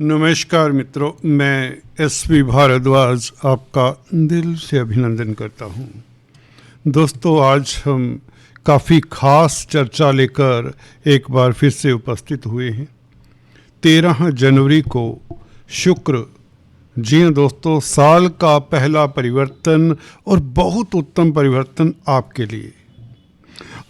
नमस्कार मित्रों, मैं एसपी भारद्वाज आपका दिल से अभिनंदन करता हूं। दोस्तों, आज हम काफ़ी खास चर्चा लेकर एक बार फिर से उपस्थित हुए हैं। 13 जनवरी को शुक्र, जी हाँ दोस्तों, साल का पहला परिवर्तन और बहुत उत्तम परिवर्तन आपके लिए।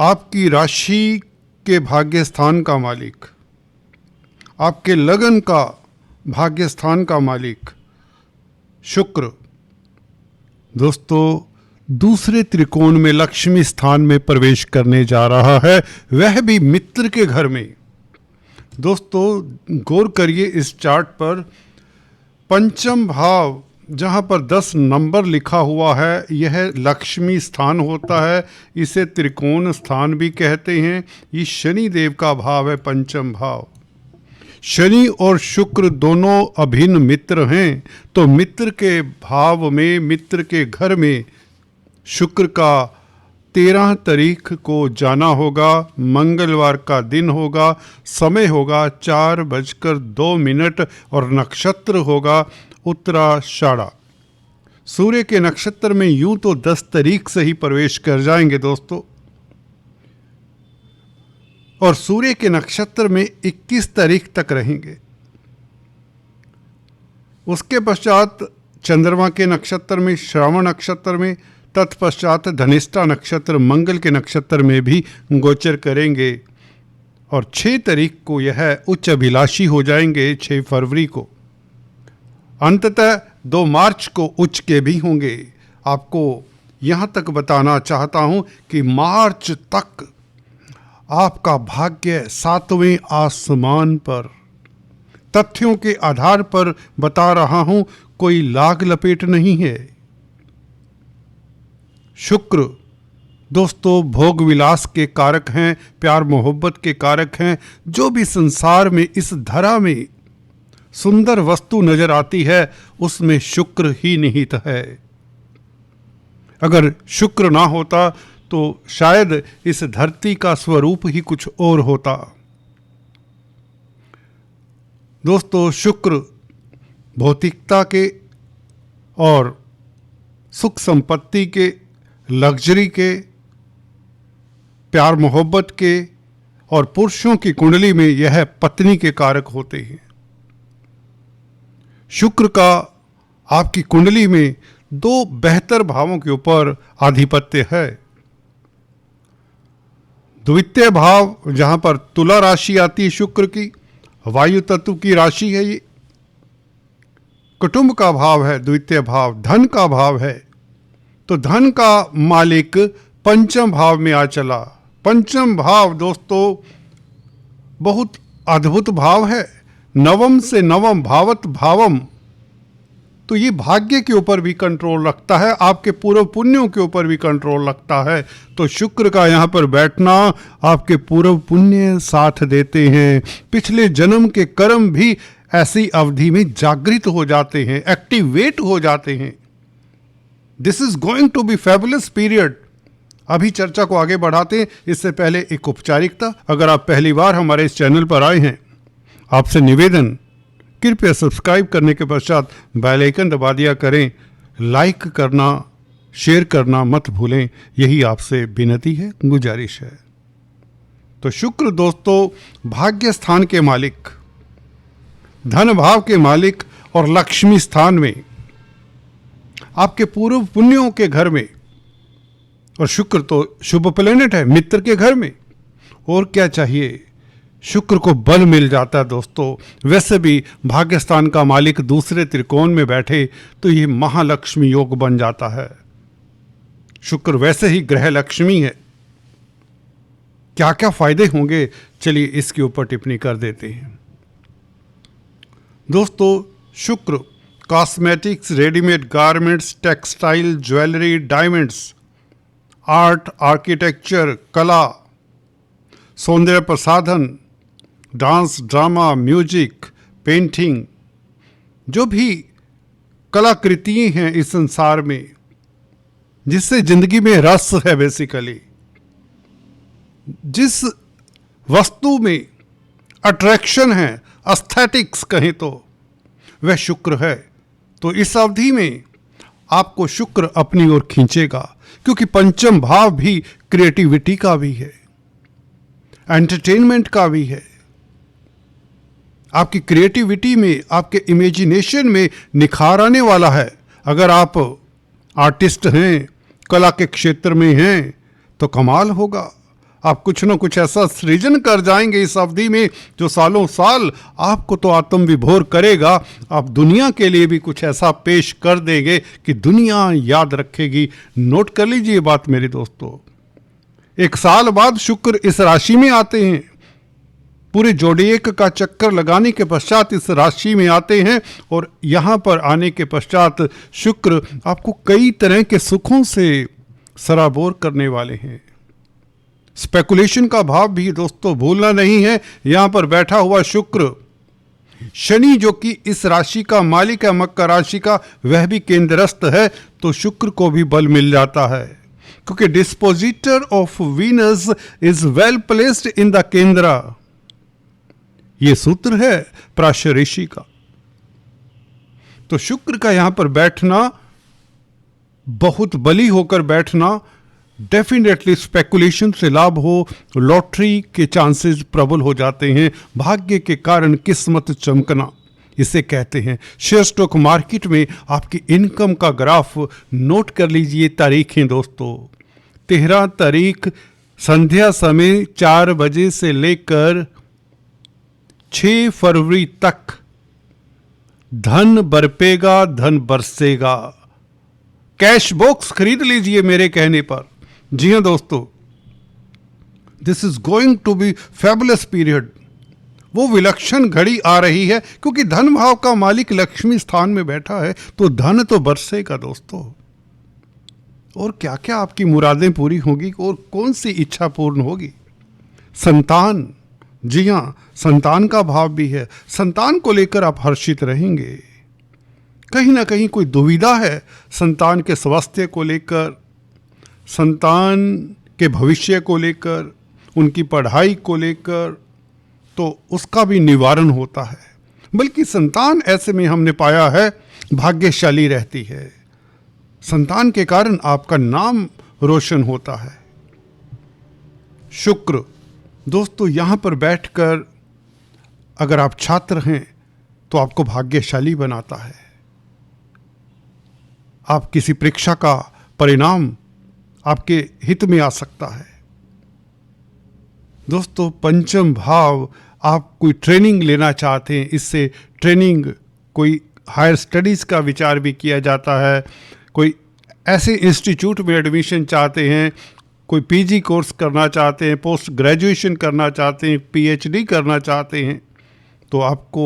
आपकी राशि के भाग्य स्थान का मालिक, आपके लगन का भाग्य स्थान का मालिक शुक्र दोस्तों दूसरे त्रिकोण में लक्ष्मी स्थान में प्रवेश करने जा रहा है, वह भी मित्र के घर में। दोस्तों गौर करिए इस चार्ट पर, पंचम भाव जहाँ पर 10 नंबर लिखा हुआ है, यह लक्ष्मी स्थान होता है। इसे त्रिकोण स्थान भी कहते हैं। ये शनि देव का भाव है, पंचम भाव। शनि और शुक्र दोनों अभिन्न मित्र हैं, तो मित्र के भाव में, मित्र के घर में शुक्र का 13 तारीख को जाना होगा। मंगलवार का दिन होगा, समय होगा 4:02 और नक्षत्र होगा उत्तराषाढ़ा। सूर्य के नक्षत्र में यूं तो 10 तारीख से ही प्रवेश कर जाएंगे दोस्तों, और सूर्य के नक्षत्र में 21 तारीख तक रहेंगे। उसके पश्चात चंद्रमा के नक्षत्र में, श्रवण नक्षत्र में, तत्पश्चात धनिष्ठा नक्षत्र मंगल के नक्षत्र में भी गोचर करेंगे। और 6 तारीख को यह उच्च अभिलाषी हो जाएंगे, 6 फरवरी को। अंततः 2 मार्च को उच्च के भी होंगे। आपको यहाँ तक बताना चाहता हूँ कि मार्च तक आपका भाग्य 7वें आसमान पर, तथ्यों के आधार पर बता रहा हूं, कोई लाग लपेट नहीं है। शुक्र दोस्तों भोग विलास के कारक हैं, प्यार मोहब्बत के कारक हैं। जो भी संसार में, इस धरा में सुंदर वस्तु नजर आती है, उसमें शुक्र ही निहित है। अगर शुक्र ना होता तो शायद इस धरती का स्वरूप ही कुछ और होता। दोस्तों शुक्र भौतिकता के और सुख संपत्ति के, लग्जरी के, प्यार मोहब्बत के, और पुरुषों की कुंडली में यह पत्नी के कारक होते हैं। शुक्र का आपकी कुंडली में 2 बेहतर भावों के ऊपर आधिपत्य है। द्वितीय भाव जहां पर तुला राशि आती है शुक्र की, वायु तत्व की राशि है ये, कुटुंब का भाव है। द्वितीय भाव धन का भाव है, तो धन का मालिक पंचम भाव में आ चला। पंचम भाव दोस्तों बहुत अद्भुत भाव है। नवम से नवम भावत भावम, तो ये भाग्य के ऊपर भी कंट्रोल रखता है, आपके पूर्व पुण्यों के ऊपर भी कंट्रोल रखता है। तो शुक्र का यहाँ पर बैठना, आपके पूर्व पुण्य साथ देते हैं। पिछले जन्म के कर्म भी ऐसी अवधि में जागृत हो जाते हैं, एक्टिवेट हो जाते हैं। This is going to be fabulous period. अभी चर्चा को आगे बढ़ाते हैं, इससे पहले एक औपचारिकता। अगर आप पहली बार हमारे इस चैनल पर आए हैं, आपसे निवेदन, कृपया सब्सक्राइब करने के पश्चात बेल आइकन दबा दिया करें। लाइक करना, शेयर करना मत भूलें, यही आपसे विनती है, गुजारिश है। तो शुक्र दोस्तों भाग्य स्थान के मालिक, धन भाव के मालिक और लक्ष्मी स्थान में, आपके पूर्व पुण्यों के घर में। और शुक्र तो शुभ प्लेनेट है, मित्र के घर में। और क्या चाहिए, शुक्र को बल मिल जाता है दोस्तों। वैसे भी भाग्यस्थान का मालिक दूसरे त्रिकोण में बैठे तो ये महालक्ष्मी योग बन जाता है। शुक्र वैसे ही ग्रह लक्ष्मी है। क्या क्या फायदे होंगे, चलिए इसके ऊपर टिप्पणी कर देते हैं। दोस्तों शुक्र cosmetics, readymade garments, textile, jewellery, diamonds, art, architecture, कला, सौंदर्य प्रसाधन, डांस, ड्रामा, म्यूजिक, पेंटिंग, जो भी कलाकृतियाँ हैं इस संसार में, जिससे जिंदगी में रस है, बेसिकली जिस वस्तु में अट्रैक्शन है, एस्थेटिक्स कहें तो, वह शुक्र है। तो इस अवधि में आपको शुक्र अपनी ओर खींचेगा, क्योंकि पंचम भाव भी क्रिएटिविटी का भी है, एंटरटेनमेंट का भी है। आपकी क्रिएटिविटी में, आपके इमेजिनेशन में निखार आने वाला है। अगर आप आर्टिस्ट हैं, कला के क्षेत्र में हैं, तो कमाल होगा। आप कुछ न कुछ ऐसा सृजन कर जाएंगे इस अवधि में जो सालों साल आपको तो आत्म विभोर करेगा। आप दुनिया के लिए भी कुछ ऐसा पेश कर देंगे कि दुनिया याद रखेगी। नोट कर लीजिए ये बात मेरे दोस्तों। 1 साल बाद शुक्र इस राशि में आते हैं, पूरे जोडिएक का चक्कर लगाने के पश्चात इस राशि में आते हैं, और यहाँ पर आने के पश्चात शुक्र आपको कई तरह के सुखों से सराबोर करने वाले हैं। स्पेकुलेशन का भाव भी दोस्तों भूलना नहीं है। यहां पर बैठा हुआ शुक्र, शनि जो कि इस राशि का मालिक है, मकर राशि का, वह भी केंद्रस्थ है, तो शुक्र को भी बल मिल जाता है, क्योंकि dispositor of Venus is well placed in the केंद्र। यह सूत्र है प्राशर ऋषि का। तो शुक्र का यहां पर बैठना, बहुत बली होकर बैठना, डेफिनेटली स्पेकुलेशन से लाभ हो, लॉटरी के चांसेस प्रबल हो जाते हैं। भाग्य के कारण किस्मत चमकना, इसे कहते हैं। शेयर स्टॉक मार्केट में आपकी इनकम का ग्राफ नोट कर लीजिए। तारीखें दोस्तों, 13 तारीख संध्या समय 4 बजे से लेकर 6 फरवरी तक धन बरपेगा, धन बरसेगा। कैश बॉक्स खरीद लीजिए मेरे कहने पर। जी हां दोस्तों, this is going to be fabulous period. वो विलक्षण घड़ी आ रही है, क्योंकि धन भाव का मालिक लक्ष्मी स्थान में बैठा है, तो धन तो बरसेगा दोस्तों। और क्या क्या आपकी मुरादें पूरी होगी, और कौन सी इच्छा पूर्ण होगी। संतान, जी हां, संतान का भाव भी है। संतान को लेकर आप हर्षित रहेंगे। कहीं ना कहीं कोई दुविधा है संतान के स्वास्थ्य को लेकर, संतान के भविष्य को लेकर, उनकी पढ़ाई को लेकर, तो उसका भी निवारण होता है। बल्कि संतान ऐसे में हमने पाया है भाग्यशाली रहती है। संतान के कारण आपका नाम रोशन होता है। शुक्र दोस्तों यहां पर बैठकर अगर आप छात्र हैं तो आपको भाग्यशाली बनाता है। आप किसी परीक्षा का परिणाम आपके हित में आ सकता है। दोस्तों पंचम भाव, आप कोई ट्रेनिंग लेना चाहते हैं, इससे ट्रेनिंग, कोई हायर स्टडीज़ का विचार भी किया जाता है। कोई ऐसे इंस्टीट्यूट में एडमिशन चाहते हैं, कोई पीजी कोर्स करना चाहते हैं, पोस्ट ग्रेजुएशन करना चाहते हैं, पीएचडी करना चाहते हैं, तो आपको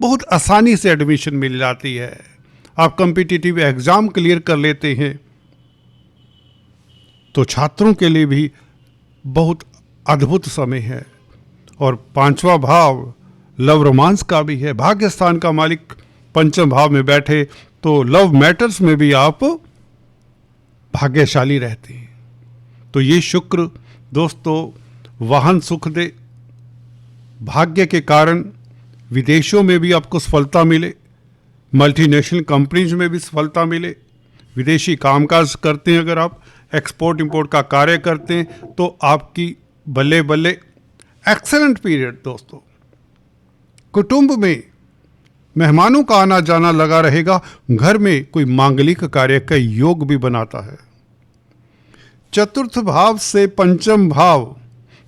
बहुत आसानी से एडमिशन मिल जाती है। आप कॉम्पिटिटिव एग्ज़ाम क्लियर कर लेते हैं, तो छात्रों के लिए भी बहुत अद्भुत समय है। और 5वां भाव लव रोमांस का भी है। भाग्य स्थान का मालिक पंचम भाव में बैठे तो लव मैटर्स में भी आप भाग्यशाली रहते हैं। तो ये शुक्र दोस्तों वाहन सुख दे, भाग्य के कारण विदेशों में भी आपको सफलता मिले, मल्टीनेशनल कंपनीज में भी सफलता मिले। विदेशी कामकाज करते हैं, अगर आप एक्सपोर्ट इंपोर्ट का कार्य करते हैं, तो आपकी बल्ले बल्ले एक्सेलेंट पीरियड दोस्तों। कुटुंब में मेहमानों का आना जाना लगा रहेगा। घर में कोई मांगलिक कार्य का योग भी बनाता है। चतुर्थ भाव से पंचम भाव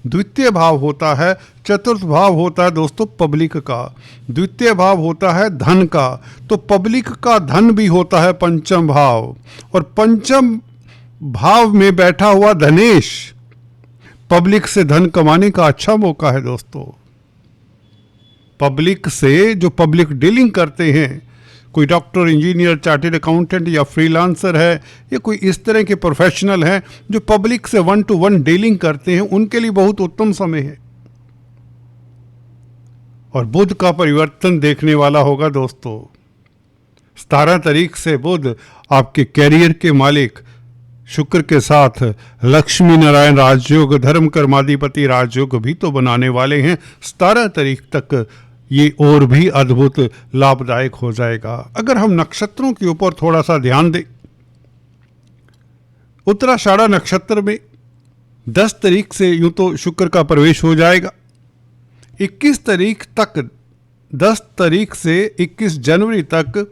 द्वितीय भाव होता है। चतुर्थ भाव होता है दोस्तों पब्लिक का, द्वितीय भाव होता है धन का। तो पब्लिक का धन भी होता है पंचम भाव। और पंचम भाव में बैठा हुआ धनेश पब्लिक से धन कमाने का अच्छा मौका है दोस्तों। पब्लिक से जो पब्लिक डीलिंग करते हैं, कोई डॉक्टर, इंजीनियर, चार्टेड अकाउंटेंट या फ्रीलांसर है, या कोई इस तरह के प्रोफेशनल हैं जो पब्लिक से 1-to-1 डीलिंग करते हैं, उनके लिए बहुत उत्तम समय है। और बुध का परिवर्तन देखने वाला होगा दोस्तों। 17 तारीख से बुध आपके कैरियर के मालिक शुक्र के साथ लक्ष्मी नारायण राजयोग, धर्म कर्माधिपति राजयोग भी तो बनाने वाले हैं। 17 तारीख तक ये और भी अद्भुत लाभदायक हो जाएगा। अगर हम नक्षत्रों के ऊपर थोड़ा सा ध्यान दें, उत्तराषाढ़ा नक्षत्र में 10 तारीख से यूं तो शुक्र का प्रवेश हो जाएगा। 21 तारीख तक, 10 तारीख से 21 जनवरी तक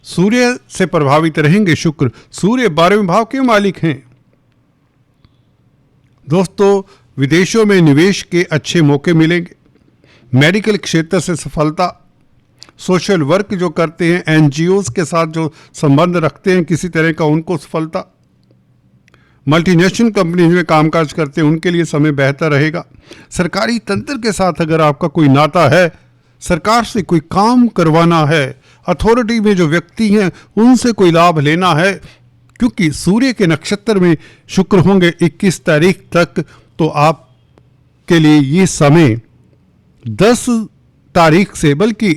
सूर्य से प्रभावित रहेंगे शुक्र। सूर्य 12वें भाव के मालिक हैं। दोस्तों, विदेशों में निवेश के अच्छे मौके मिलेंगे। मेडिकल क्षेत्र से सफलता, सोशल वर्क जो करते हैं, एनजीओज के साथ जो संबंध रखते हैं किसी तरह का, उनको सफलता। मल्टीनेशनल कंपनी में कामकाज करते हैं उनके लिए समय बेहतर रहेगा। सरकारी तंत्र के साथ अगर आपका कोई नाता है, सरकार से कोई काम करवाना है, अथॉरिटी में जो व्यक्ति हैं उनसे कोई लाभ लेना है, क्योंकि सूर्य के नक्षत्र में शुक्र होंगे 21 तारीख तक, तो आपके लिए ये समय 10 तारीख से बल्कि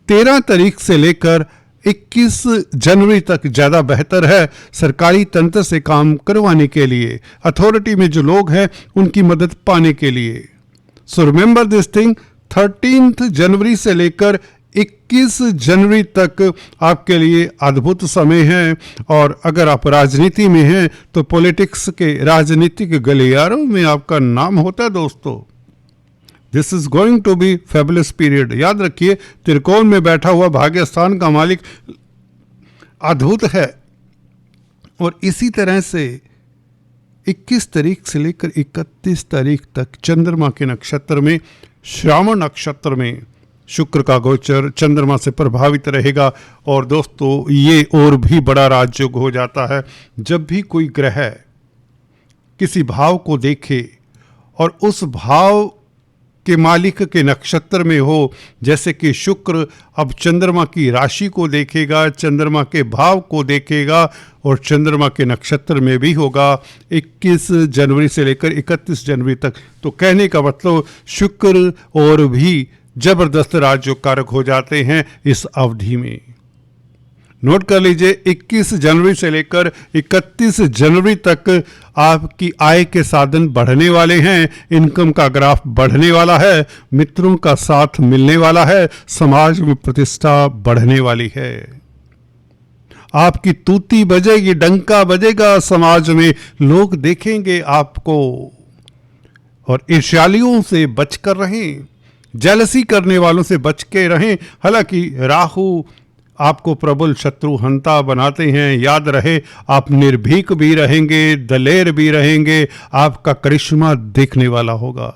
13 तारीख से लेकर 21 जनवरी तक ज़्यादा बेहतर है सरकारी तंत्र से काम करवाने के लिए, अथॉरिटी में जो लोग हैं उनकी मदद पाने के लिए। सो रिमेंबर दिस थिंग, 13 जनवरी से लेकर 21 जनवरी तक आपके लिए अद्भुत समय है। और अगर आप राजनीति में हैं तो पॉलिटिक्स के राजनीतिक गलियारों में आपका नाम होता है दोस्तों। This is going to be fabulous period. याद रखिए, त्रिकोण में बैठा हुआ भाग्य स्थान का मालिक अद्भुत है। और इसी तरह से 21 तारीख से लेकर 31 तारीख तक चंद्रमा के नक्षत्र में, श्रावण नक्षत्र में शुक्र का गोचर चंद्रमा से प्रभावित रहेगा। और दोस्तों, ये और भी बड़ा राजयोग हो जाता है जब भी कोई ग्रह किसी भाव को देखे और उस भाव के मालिक के नक्षत्र में हो। जैसे कि शुक्र अब चंद्रमा की राशि को देखेगा, चंद्रमा के भाव को देखेगा और चंद्रमा के नक्षत्र में भी होगा 21 जनवरी से लेकर 31 जनवरी तक। तो कहने का मतलब शुक्र और भी जबरदस्त राजयोग कारक हो जाते हैं इस अवधि में। नोट कर लीजिए, 21 जनवरी से लेकर 31 जनवरी तक आपकी आय के साधन बढ़ने वाले हैं, इनकम का ग्राफ बढ़ने वाला है, मित्रों का साथ मिलने वाला है, समाज में प्रतिष्ठा बढ़ने वाली है। आपकी तूती बजेगी, डंका बजेगा, समाज में लोग देखेंगे आपको। और ईर्ष्यालियों से बचकर रहें, जेलसी करने वालों से बच के रहें। हालांकि राहु आपको प्रबल शत्रु हंता बनाते हैं। याद रहे, आप निर्भीक भी रहेंगे, दलेर भी रहेंगे, आपका करिश्मा देखने वाला होगा।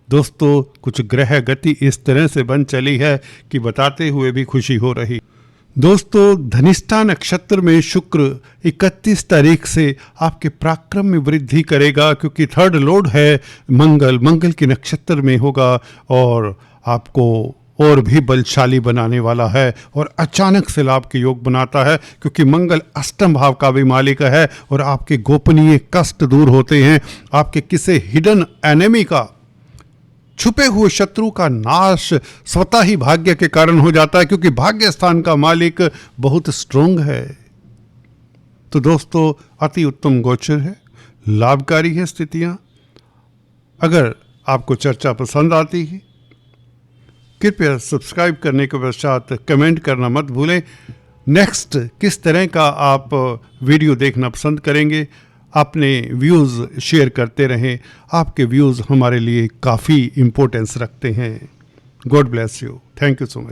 दोस्तों, कुछ ग्रह गति इस तरह से बन चली है कि बताते हुए भी खुशी हो रही। दोस्तों, धनिष्ठा नक्षत्र में शुक्र 31 तारीख से आपके पराक्रम में वृद्धि करेगा, क्योंकि थर्ड लॉर्ड है मंगल के नक्षत्र में होगा और आपको और भी बलशाली बनाने वाला है और अचानक से लाभ के योग बनाता है, क्योंकि मंगल अष्टम भाव का भी मालिक है और आपके गोपनीय कष्ट दूर होते हैं। आपके किसी हिडन एनिमी का, छुपे हुए शत्रु का नाश स्वतः ही भाग्य के कारण हो जाता है, क्योंकि भाग्य स्थान का मालिक बहुत स्ट्रोंग है। तो दोस्तों, अति उत्तम गोचर है, लाभकारी है स्थितियां। अगर आपको चर्चा पसंद आती है, कृपया सब्सक्राइब करने के पश्चात कमेंट करना मत भूलें। नेक्स्ट किस तरह का आप वीडियो देखना पसंद करेंगे, अपने व्यूज़ शेयर करते रहें। आपके व्यूज़ हमारे लिए काफ़ी इम्पोर्टेंस रखते हैं। God bless you. Thank you so much.